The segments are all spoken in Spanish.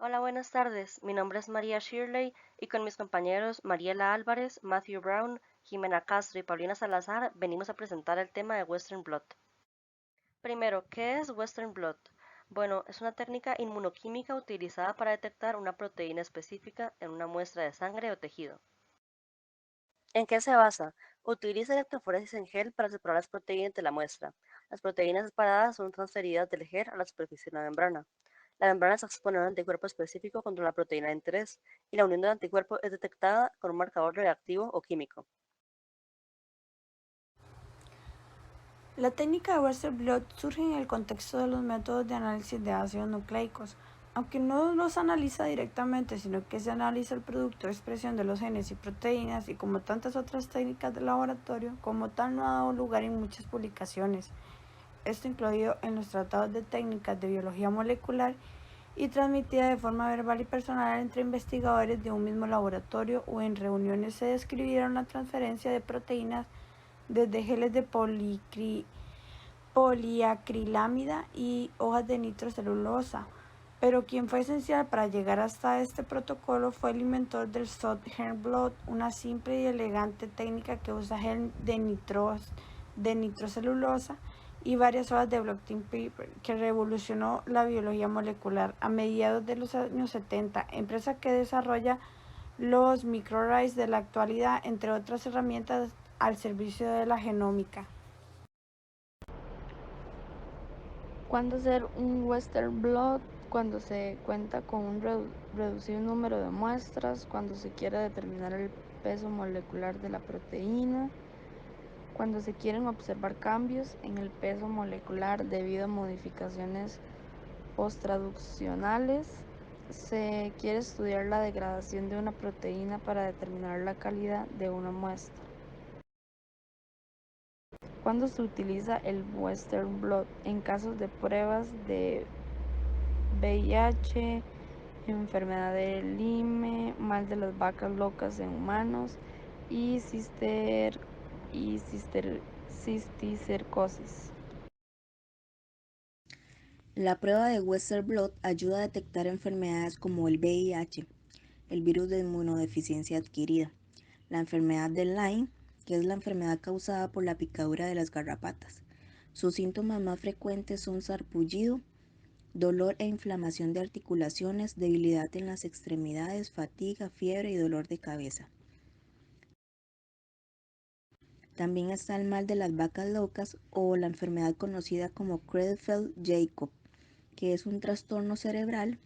Hola, buenas tardes. Mi nombre es María Shirley y con mis compañeros Mariela Álvarez, Matthew Brown, Jimena Castro y Paulina Salazar venimos a presentar el tema de Western blot. Primero, ¿qué es Western blot? Bueno, es una técnica inmunoquímica utilizada para detectar una proteína específica en una muestra de sangre o tejido. ¿En qué se basa? Utiliza electroforesis en gel para separar las proteínas de la muestra. Las proteínas separadas son transferidas del gel a la superficie de la membrana. La membrana se expone a un anticuerpo específico contra la proteína de interés y la unión del anticuerpo es detectada con un marcador reactivo o químico. La técnica de Western blot surge en el contexto de los métodos de análisis de ácidos nucleicos. Aunque no los analiza directamente, sino que se analiza el producto de expresión de los genes y proteínas, y como tantas otras técnicas de laboratorio, como tal no ha dado lugar en muchas publicaciones. Esto incluido en los tratados de técnicas de biología molecular y transmitida de forma verbal y personal entre investigadores de un mismo laboratorio, o en reuniones se describieron la transferencia de proteínas desde geles de poliacrilamida y hojas de nitrocelulosa. Pero quien fue esencial para llegar hasta este protocolo fue el inventor del Southern blot, una simple y elegante técnica que usa gel de nitrocelulosa y varias hojas de blotting paper, que revolucionó la biología molecular a mediados de los años 70, empresa que desarrolla los microarrays de la actualidad, entre otras herramientas al servicio de la genómica. ¿Cuándo hacer un Western blot? Cuando se cuenta con un reducido número de muestras, cuando se quiere determinar el peso molecular de la proteína, cuando se quieren observar cambios en el peso molecular debido a modificaciones posttraduccionales, se quiere estudiar la degradación de una proteína para determinar la calidad de una muestra. ¿Cuándo se utiliza el Western blot? En casos de pruebas de VIH, enfermedad de Lyme, mal de las vacas locas en humanos y cisticercosis. La prueba de Western blot ayuda a detectar enfermedades como el VIH, el virus de inmunodeficiencia adquirida, la enfermedad de Lyme, que es la enfermedad causada por la picadura de las garrapatas. Sus síntomas más frecuentes son sarpullido, dolor e inflamación de articulaciones, debilidad en las extremidades, fatiga, fiebre y dolor de cabeza. También está el mal de las vacas locas o la enfermedad conocida como Creutzfeldt-Jakob, que es un trastorno cerebral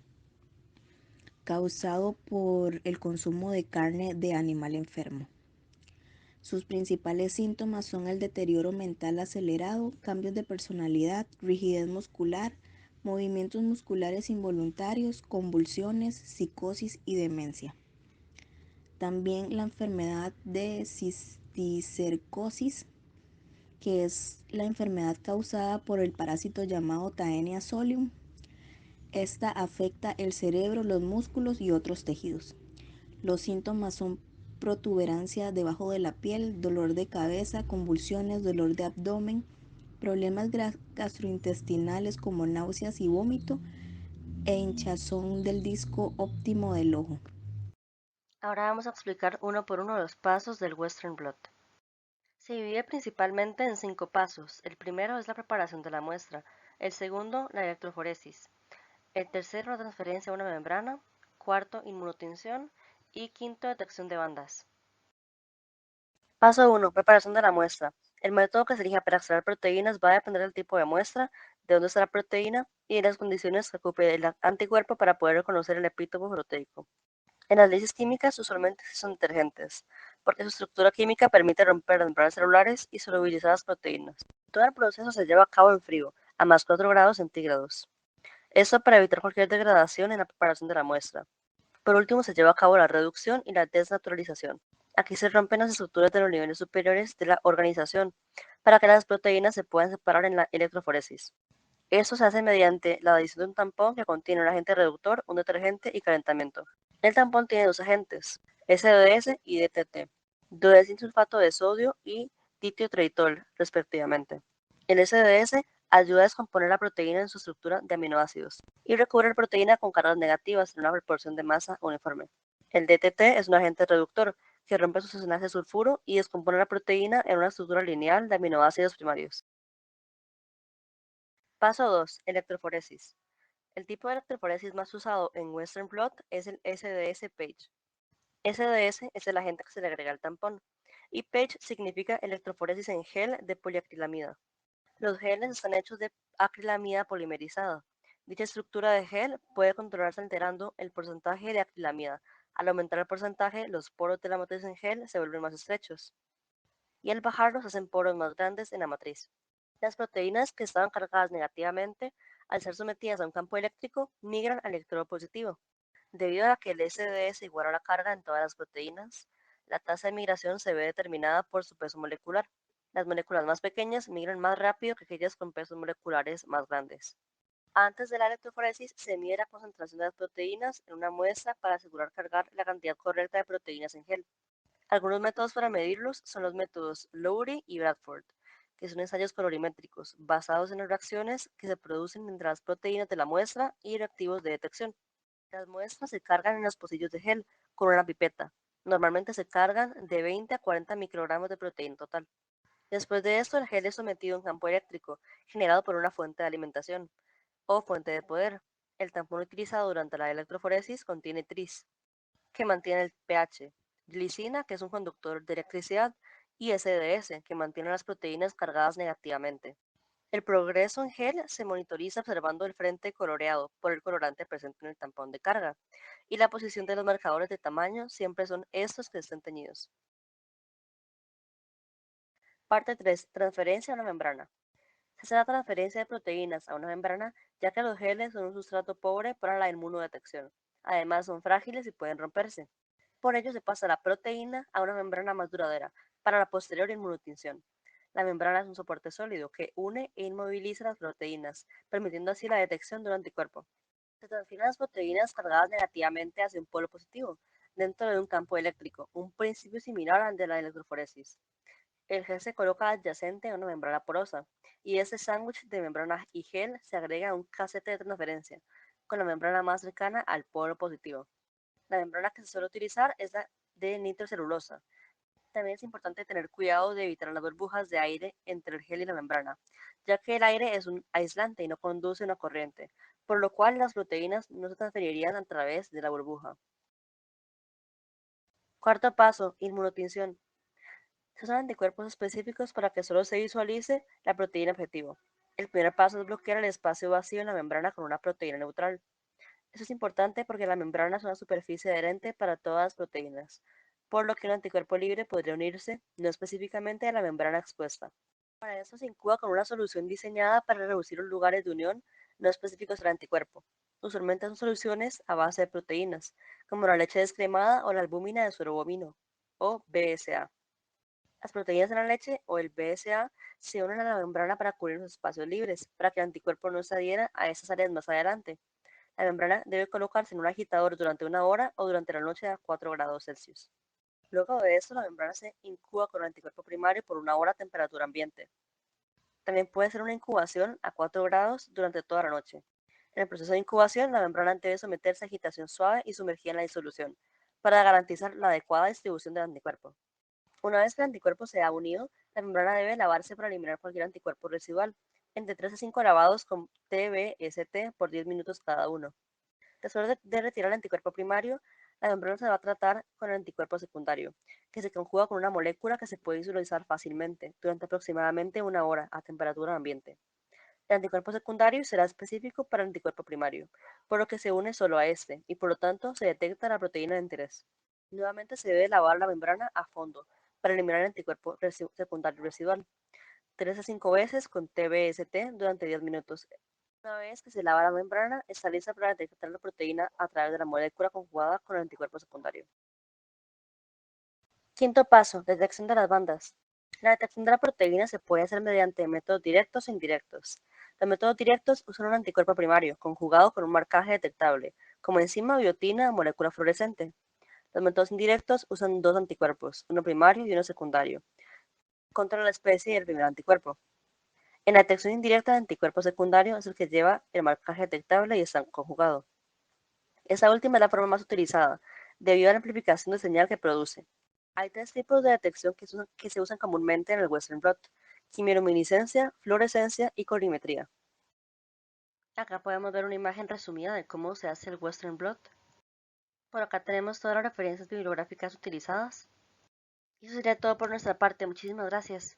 causado por el consumo de carne de animal enfermo. Sus principales síntomas son el deterioro mental acelerado, cambios de personalidad, rigidez muscular, movimientos musculares involuntarios, convulsiones, psicosis y demencia. También la enfermedad de cisticercosis, que es la enfermedad causada por el parásito llamado Taenia solium. Esta afecta el cerebro, los músculos y otros tejidos. Los síntomas son protuberancia debajo de la piel, dolor de cabeza, convulsiones, dolor de abdomen, problemas gastrointestinales como náuseas y vómito e hinchazón del disco óptimo del ojo. Ahora vamos a explicar uno por uno los pasos del Western blot. Se divide principalmente en 5 pasos. El primero es la preparación de la muestra, el segundo la electroforesis, el tercero la transferencia a una membrana, cuarto inmunotinción y quinto detección de bandas. Paso 1. Preparación de la muestra. El método que se elija para extraer proteínas va a depender del tipo de muestra, de dónde está la proteína y de las condiciones que ocupe el anticuerpo para poder reconocer el epítopo proteico. En las leyes químicas usualmente son detergentes, porque su estructura química permite romper las membranas celulares y solubilizar las proteínas. Todo el proceso se lleva a cabo en frío, a más 4 grados centígrados. Esto para evitar cualquier degradación en la preparación de la muestra. Por último, se lleva a cabo la reducción y la desnaturalización. Aquí se rompen las estructuras de los niveles superiores de la organización para que las proteínas se puedan separar en la electroforesis. Esto se hace mediante la adición de un tampón que contiene un agente reductor, un detergente y calentamiento. El tampón tiene dos agentes, SDS y DTT, disulfato de sodio y ditiotriitol, respectivamente. El SDS Ayuda a descomponer la proteína en su estructura de aminoácidos y recubre la proteína con cargas negativas en una proporción de masa uniforme. El DTT es un agente reductor que rompe sus enlaces de sulfuro y descompone la proteína en una estructura lineal de aminoácidos primarios. Paso 2. Electroforesis. El tipo de electroforesis más usado en Western blot es el SDS-PAGE. SDS es el agente que se le agrega al tampón y PAGE significa electroforesis en gel de poliacrilamida. Los geles están hechos de acrilamida polimerizada. Dicha estructura de gel puede controlarse alterando el porcentaje de acrilamida. Al aumentar el porcentaje, los poros de la matriz en gel se vuelven más estrechos y al bajarlos hacen poros más grandes en la matriz. Las proteínas que estaban cargadas negativamente, al ser sometidas a un campo eléctrico, migran al electrodo positivo. Debido a que el SDS iguala la carga en todas las proteínas, la tasa de migración se ve determinada por su peso molecular. Las moléculas más pequeñas migran más rápido que aquellas con pesos moleculares más grandes. Antes de la electroforesis se mide la concentración de las proteínas en una muestra para asegurar cargar la cantidad correcta de proteínas en gel. Algunos métodos para medirlos son los métodos Lowry y Bradford, que son ensayos colorimétricos basados en las reacciones que se producen entre las proteínas de la muestra y reactivos de detección. Las muestras se cargan en los pocillos de gel con una pipeta. Normalmente se cargan de 20 a 40 microgramos de proteína total. Después de esto, el gel es sometido a un campo eléctrico generado por una fuente de alimentación o fuente de poder. El tampón utilizado durante la electroforesis contiene tris, que mantiene el pH, glicina, que es un conductor de electricidad, y SDS, que mantiene las proteínas cargadas negativamente. El progreso en gel se monitoriza observando el frente coloreado por el colorante presente en el tampón de carga, y la posición de los marcadores de tamaño siempre son estos que estén teñidos. Parte 3. Transferencia a una membrana. Se hace la transferencia de proteínas a una membrana ya que los geles son un sustrato pobre para la inmunodetección. Además son frágiles y pueden romperse. Por ello se pasa la proteína a una membrana más duradera para la posterior inmunotinción. La membrana es un soporte sólido que une e inmoviliza las proteínas, permitiendo así la detección de un anticuerpo. Se transfieren las proteínas cargadas negativamente hacia un polo positivo, dentro de un campo eléctrico, un principio similar al de la electroforesis. El gel se coloca adyacente a una membrana porosa, y ese sándwich de membrana y gel se agrega a un casete de transferencia, con la membrana más cercana al polo positivo. La membrana que se suele utilizar es la de nitrocelulosa. También es importante tener cuidado de evitar las burbujas de aire entre el gel y la membrana, ya que el aire es un aislante y no conduce una corriente, por lo cual las proteínas no se transferirían a través de la burbuja. Cuarto paso, inmunotinción. Se usan anticuerpos específicos para que solo se visualice la proteína objetivo. El primer paso es bloquear el espacio vacío en la membrana con una proteína neutral. Eso es importante porque la membrana es una superficie adherente para todas las proteínas, por lo que un anticuerpo libre podría unirse no específicamente a la membrana expuesta. Para eso se incuba con una solución diseñada para reducir los lugares de unión no específicos del anticuerpo. Usualmente son soluciones a base de proteínas, como la leche descremada o la albúmina de suero bovino, o BSA. Las proteínas de la leche o el BSA se unen a la membrana para cubrir los espacios libres, para que el anticuerpo no se adhiera a esas áreas más adelante. La membrana debe colocarse en un agitador durante una hora o durante la noche a 4 grados Celsius. Luego de esto, la membrana se incuba con el anticuerpo primario por una hora a temperatura ambiente. También puede ser una incubación a 4 grados durante toda la noche. En el proceso de incubación, la membrana debe someterse a agitación suave y sumergida en la disolución, para garantizar la adecuada distribución del anticuerpo. Una vez que el anticuerpo se ha unido, la membrana debe lavarse para eliminar cualquier anticuerpo residual, entre 3 a 5 lavados con TBST por 10 minutos cada uno. Después de retirar el anticuerpo primario, la membrana se va a tratar con el anticuerpo secundario, que se conjuga con una molécula que se puede visualizar fácilmente durante aproximadamente una hora a temperatura ambiente. El anticuerpo secundario será específico para el anticuerpo primario, por lo que se une solo a este y por lo tanto se detecta la proteína de interés. Nuevamente se debe lavar la membrana a fondo para eliminar el anticuerpo secundario residual, 3 a 5 veces con TBST durante 10 minutos. Una vez que se lava la membrana, está lista para detectar la proteína a través de la molécula conjugada con el anticuerpo secundario. Quinto paso, detección de las bandas. La detección de la proteína se puede hacer mediante métodos directos e indirectos. Los métodos directos usan un anticuerpo primario, conjugado con un marcaje detectable, como enzima, biotina o molécula fluorescente. Los métodos indirectos usan dos anticuerpos, uno primario y uno secundario, contra la especie y el primer anticuerpo. En la detección indirecta de anticuerpo secundario es el que lleva el marcaje detectable y está conjugado. Esa última es la forma más utilizada, debido a la amplificación de señal que produce. Hay tres tipos de detección que se usan comúnmente en el Western blot: quimiluminiscencia, fluorescencia y colorimetría. Acá podemos ver una imagen resumida de cómo se hace el Western blot. Por acá tenemos todas las referencias bibliográficas utilizadas. Y eso sería todo por nuestra parte. Muchísimas gracias.